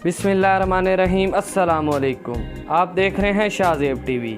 बिस्मिल्लाहिर्रहमानिर्रहीम। अस्सलाम वालेकुम। आप देख रहे हैं शाहज़ेब टीवी।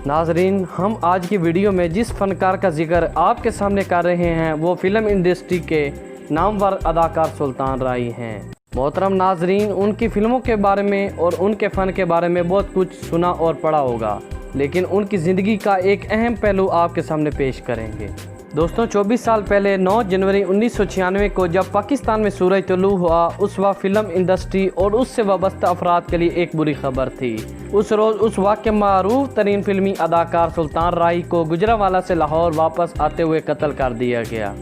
नाजरीन, हम आज की वीडियो में जिस फ़नकार का जिक्र आपके सामने कर रहे हैं वो फ़िल्म इंडस्ट्री के नामवर अदाकार सुल्तान राई हैं। मोहतरम नाजरीन, उनकी फ़िल्मों के बारे में और उनके फ़न के बारे में बहुत कुछ सुना और पढ़ा होगा, लेकिन उनकी ज़िंदगी का एक अहम पहलू आपके सामने पेश करेंगे। दोस्तों, 24 साल पहले 9 जनवरी 1996 को जब पाकिस्तान में सूरज तुलू हुआ, उस वक्त फ़िल्म इंडस्ट्री और उससे वाबस्ता अफराद के लिए एक बुरी खबर थी। उस रोज़ उस वक्त के मारूफ तरीन फिल्मी अदाकार सुल्तान राई को गुजरावाला से लाहौर वापस आते हुए कत्ल कर दिया गया।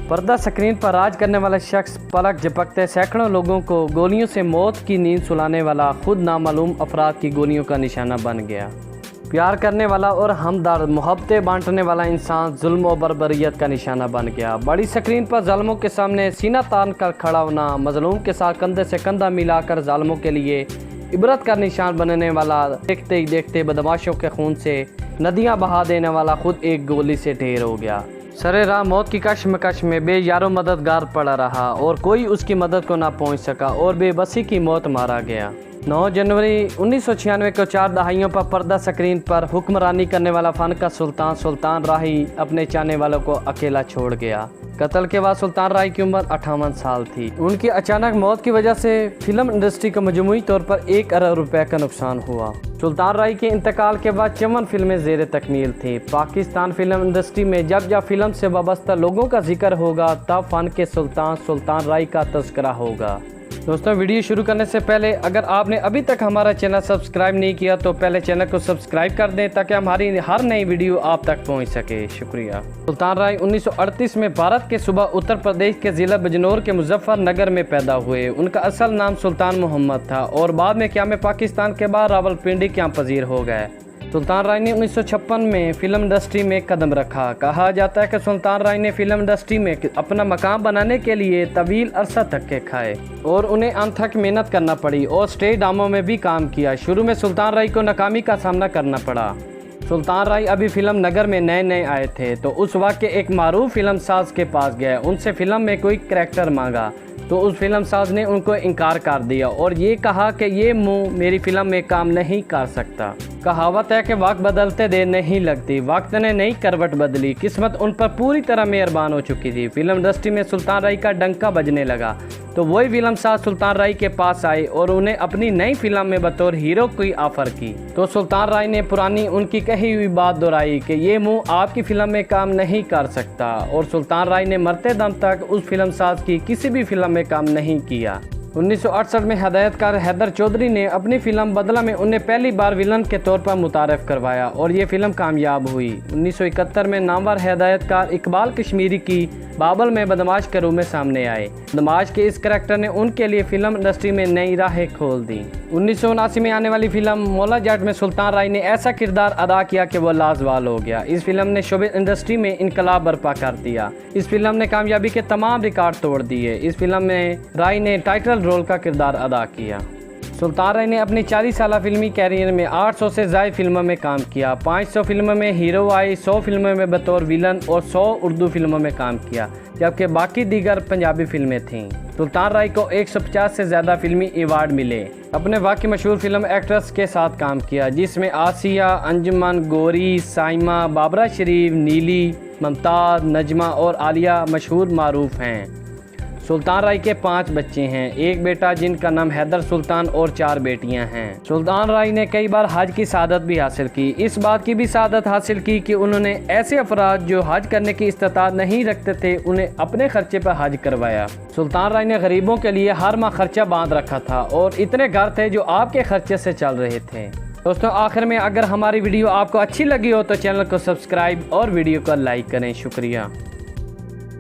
पर्दा स्क्रीन पर राज करने वाला शख्स पलक झपकते सैकड़ों लोगों को गोलियों से मौत की नींद सुलाने वाला खुद नामालूम अफराद की गोलियों का निशाना बन गया। प्यार करने वाला और हमदर्द मोहब्बतें बांटने वाला इंसान जुल्म और बर्बरियत का निशाना बन गया। बड़ी स्क्रीन पर जालिमों के सामने सीना तान कर खड़ा होना, मजलूम के साथ कंधे से कंधा मिलाकर जालिमों के लिए इबरत का निशान बनने वाला, देखते ही देखते बदमाशों के खून से नदियां बहा देने वाला खुद एक गोली से ढेर हो गया। सरे राह मौत की कश्मकश में बेयारो मददगार पड़ा रहा और कोई उसकी मदद को ना पहुंच सका और बेबसी की मौत मारा गया। 9 जनवरी 1996 को 4 दहाइयों पर पर्दा स्क्रीन पर हुक्मरानी करने वाला फ़न का सुल्तान राही अपने चाहने वालों को अकेला छोड़ गया। कत्ल के बाद सुल्तान राई की उम्र 58 साल थी। उनकी अचानक मौत की वजह से फिल्म इंडस्ट्री को मजमूई तौर पर 1 अरब रुपए का नुकसान हुआ। सुल्तान राई के इंतकाल के बाद 54 फिल्में ज़ेर तकमील थीं। पाकिस्तान फिल्म इंडस्ट्री में जब फिल्म से वाबस्ता लोगों का जिक्र होगा, तब फ़न के सुल्तान राई का तज़किरा होगा। दोस्तों, वीडियो शुरू करने से पहले अगर आपने अभी तक हमारा चैनल सब्सक्राइब नहीं किया तो पहले चैनल को सब्सक्राइब कर दें ताकि हमारी हर नई वीडियो आप तक पहुंच सके। शुक्रिया। सुल्तान राय 1938 में भारत के सूबा उत्तर प्रदेश के ज़िला बिजनौर के मुजफ्फरनगर में पैदा हुए। उनका असल नाम सुल्तान मोहम्मद था और बाद में क़याम पाकिस्तान के बाद रावलपिंडी क़याम पजीर हो गए। सुल्तान राय ने 1956 में फिल्म इंडस्ट्री में कदम रखा। कहा जाता है कि सुल्तान राय ने फिल्म इंडस्ट्री में अपना मकाम बनाने के लिए तवील अरसा धक्के खाए और उन्हें अनथक मेहनत करना पड़ी और स्टेज ड्रामों में भी काम किया। शुरू में सुल्तान राय को नाकामी का सामना करना पड़ा। सुल्तान राय अभी फिल्म नगर में नए आए थे तो उस वक्त के एक मारूफ फिल्म साज के पास गए। उनसे फिल्म में कोई करैक्टर मांगा तो उस फिल्म साज ने उनको इनकार कर दिया और ये कहा कि ये मुंह मेरी फिल्म में काम नहीं कर सकता। कहावत है कि वक्त बदलते देर नहीं लगती। वक्त ने नई करवट बदली, किस्मत उन पर पूरी तरह मेहरबान हो चुकी थी। फिल्म इंडस्ट्री में सुल्तान राय का डंका बजने लगा तो वही फिल्म साज सुल्तान राय के पास आए और उन्हें अपनी नई फिल्म में बतौर हीरो की ऑफर की। तो सुल्तान राय ने पुरानी उनकी कही हुई बात दोहराई कि ये मुंह आपकी फिल्म में काम नहीं कर सकता और सुल्तान राय ने मरते दम तक उस फिल्म साज की किसी भी फिल्म में काम नहीं किया। 1968 में हदायतकार हैदर चौधरी ने अपनी फिल्म बदला में उन्हें पहली बार विलन के तौर पर मुतारफ़ करवाया और ये फिल्म कामयाब हुई। 1971 में नामवर हदायतकार इकबाल कश्मीरी की बाबल में बदमाश के रूप में सामने आए। बदमाश के इस करैक्टर ने उनके लिए फिल्म इंडस्ट्री में नई राहें खोल दी। 1979 में आने वाली फिल्म मौला जाट में सुल्तान राय ने ऐसा किरदार अदा किया कि वो लाजवाब हो गया। इस फिल्म ने शोबिज़ इंडस्ट्री में इनकलाब बर्पा कर दिया। इस फिल्म ने कामयाबी के तमाम रिकॉर्ड तोड़ दिए। इस फिल्म में राय ने टाइटल रोल का किरदार अदा किया। सुल्तान राय ने अपनी 40 साल फिल्मी कैरियर में 800 से ज़्यादा फिल्मों में काम किया। 500 फिल्मों में हीरो आई, 100 फिल्मों में बतौर विलन और 100 उर्दू फिल्मों में काम किया, जबकि बाकी दीगर पंजाबी फिल्में थीं। सुल्तान राय को 150 से ज़्यादा फिल्मी अवार्ड मिले। अपने वक्त की मशहूर फिल्म एक्ट्रेस के साथ काम किया जिसमें आसिया, अंजुमन, गौरी, साइमा, बाबरा शरीफ, नीली, मुमताज़, नजमा और आलिया मशहूर मारूफ हैं। सुल्तान राय के 5 बच्चे हैं, एक बेटा जिनका नाम हैदर सुल्तान और 4 बेटियां हैं। सुल्तान राय ने कई बार हज की सआदत भी हासिल की। इस बात की भी सआदत हासिल की कि उन्होंने ऐसे अफराद जो हज करने की इस्तिताअत नहीं रखते थे उन्हें अपने खर्चे पर हज करवाया। सुल्तान राय ने गरीबों के लिए हर माह खर्चा बांध रखा था और इतने घर थे जो आपके खर्चे से चल रहे थे। दोस्तों, आखिर में अगर हमारी वीडियो आपको अच्छी लगी हो तो चैनल को सब्सक्राइब और वीडियो को लाइक करें। शुक्रिया।